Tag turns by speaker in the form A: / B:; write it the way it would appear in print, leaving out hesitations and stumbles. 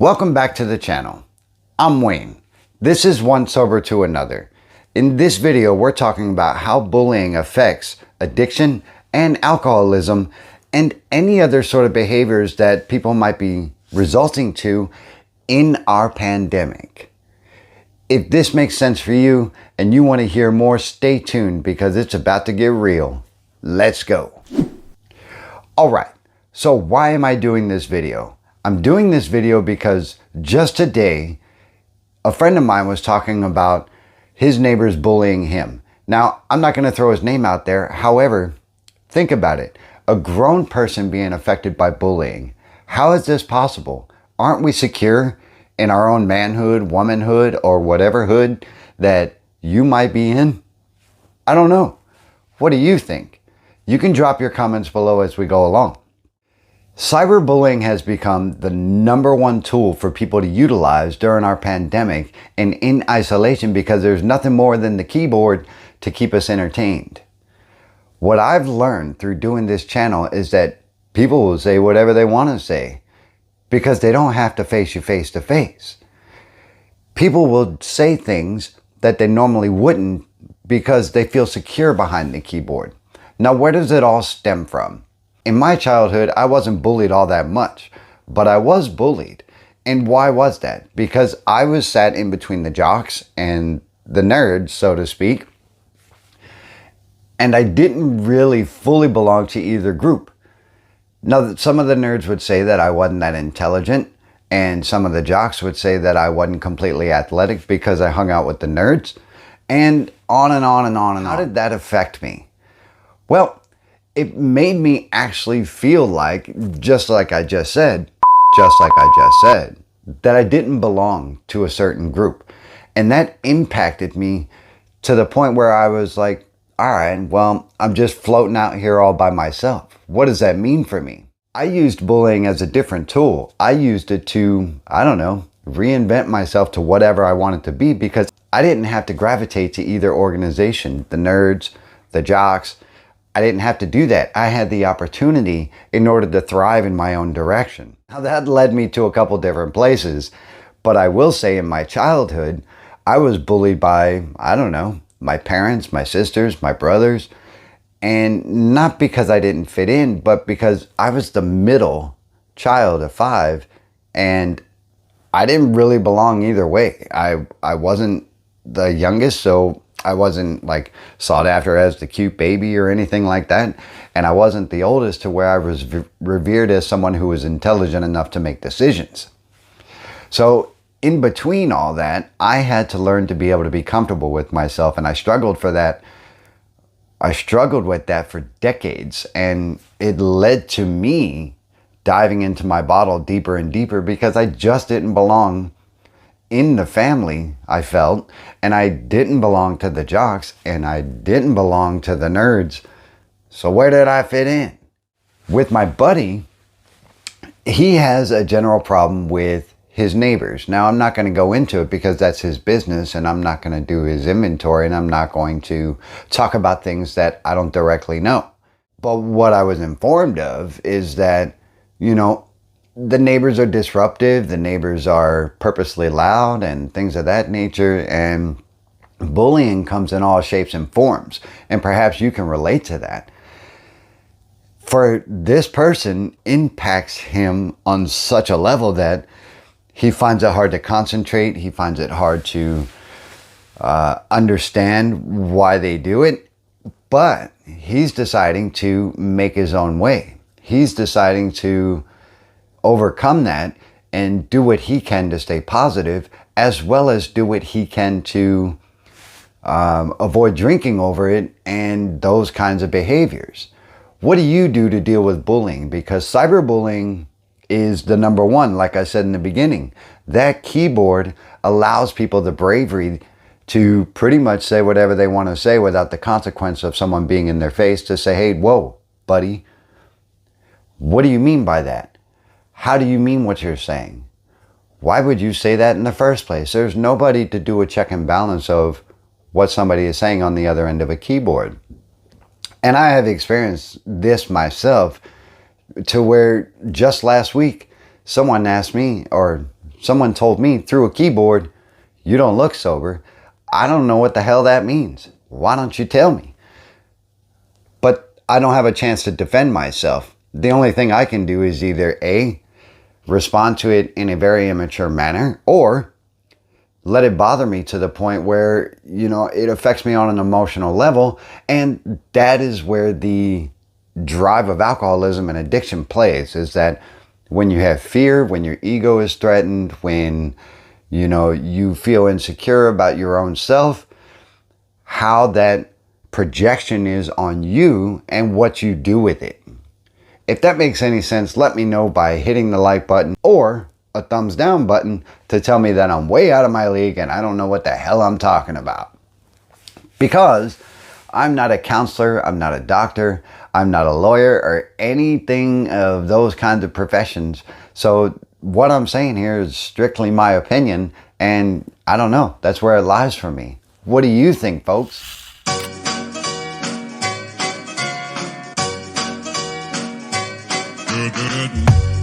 A: Welcome back to the channel. I'm Wayne. This is One Sober to Another. In this video, we're talking about how bullying affects addiction and alcoholism and any other sort of behaviors that people might be resulting to in our pandemic. If this makes sense for you and you want to hear more, stay tuned because it's about to get real. Let's go. All right, so why am I doing this video? I'm doing this video because just today, a friend of mine was talking about his neighbors bullying him. Now, I'm not going to throw his name out there. However, think about it. A grown person being affected by bullying. How is this possible? Aren't we secure in our own manhood, womanhood, or whatever hood that you might be in? I don't know. What do you think? You can drop your comments below as we go along. Cyberbullying has become the #1 tool for people to utilize during our pandemic and in isolation because there's nothing more than the keyboard to keep us entertained. What I've learned through doing this channel is that people will say whatever they want to say because they don't have to face you face to face. People will say things that they normally wouldn't because they feel secure behind the keyboard. Now, where does it all stem from? In my childhood, I wasn't bullied all that much, but I was bullied. And why was that? Because I was sat in between the jocks and the nerds, so to speak. And I didn't really fully belong to either group. Now, some of the nerds would say that I wasn't that intelligent, and some of the jocks would say that I wasn't completely athletic because I hung out with the nerds, and on and on and on and on. How did that affect me? Well, it made me actually feel like, just like I just said, that I didn't belong to a certain group. And that impacted me to the point where I was like, all right, well, I'm just floating out here all by myself. What does that mean for me? I used bullying as a different tool. I used it to, I don't know, reinvent myself to whatever I wanted to be because I didn't have to gravitate to either organization, the nerds, the jocks. I didn't have to do that. I had the opportunity in order to thrive in my own direction. Now that led me to a couple different places, but I will say in my childhood, I was bullied by, I don't know, my parents, my sisters, my brothers, and not because I didn't fit in, but because I was the middle child of 5 and I didn't really belong either way. I wasn't the youngest, so I wasn't like sought after as the cute baby or anything like that. And I wasn't the oldest to where I was revered as someone who was intelligent enough to make decisions. So in between all that, I had to learn to be able to be comfortable with myself. And I struggled for that. I struggled with that for decades. And it led to me diving into my bottle deeper and deeper because I just didn't belong in the family, I felt, and I didn't belong to the jocks and I didn't belong to the nerds. So where did I fit in? With my buddy, he has a general problem with his neighbors. Now, I'm not going to go into it because that's his business and I'm not going to do his inventory and I'm not going to talk about things that I don't directly know. But what I was informed of is that, you know, the neighbors are disruptive, the neighbors are purposely loud and things of that nature, and bullying comes in all shapes and forms, and perhaps you can relate to that. For this person, impacts him on such a level that he finds it hard to concentrate, he finds it hard to understand why they do it, but he's deciding to make his own way. He's deciding to overcome that and do what he can to stay positive, as well as do what he can to avoid drinking over it and those kinds of behaviors. What do you do to deal with bullying? Because cyberbullying is the #1, like I said in the beginning. That keyboard allows people the bravery to pretty much say whatever they want to say without the consequence of someone being in their face to say, hey, whoa, buddy, what do you mean by that? How do you mean what you're saying? Why would you say that in the first place? There's nobody to do a check and balance of what somebody is saying on the other end of a keyboard. And I have experienced this myself to where just last week, someone asked me, or someone told me through a keyboard, "You don't look sober." I don't know what the hell that means. Why don't you tell me? But I don't have a chance to defend myself. The only thing I can do is either A, respond to it in a very immature manner, or let it bother me to the point where, it affects me on an emotional level. And that is where the drive of alcoholism and addiction plays, is that when you have fear, when your ego is threatened, when, you feel insecure about your own self, how that projection is on you and what you do with it. If that makes any sense, let me know by hitting the like button or a thumbs down button to tell me that I'm way out of my league and I don't know what the hell I'm talking about. Because I'm not a counselor, I'm not a doctor, I'm not a lawyer or anything of those kinds of professions. So what I'm saying here is strictly my opinion, and I don't know, that's where it lies for me. What do you think, folks?
B: Good.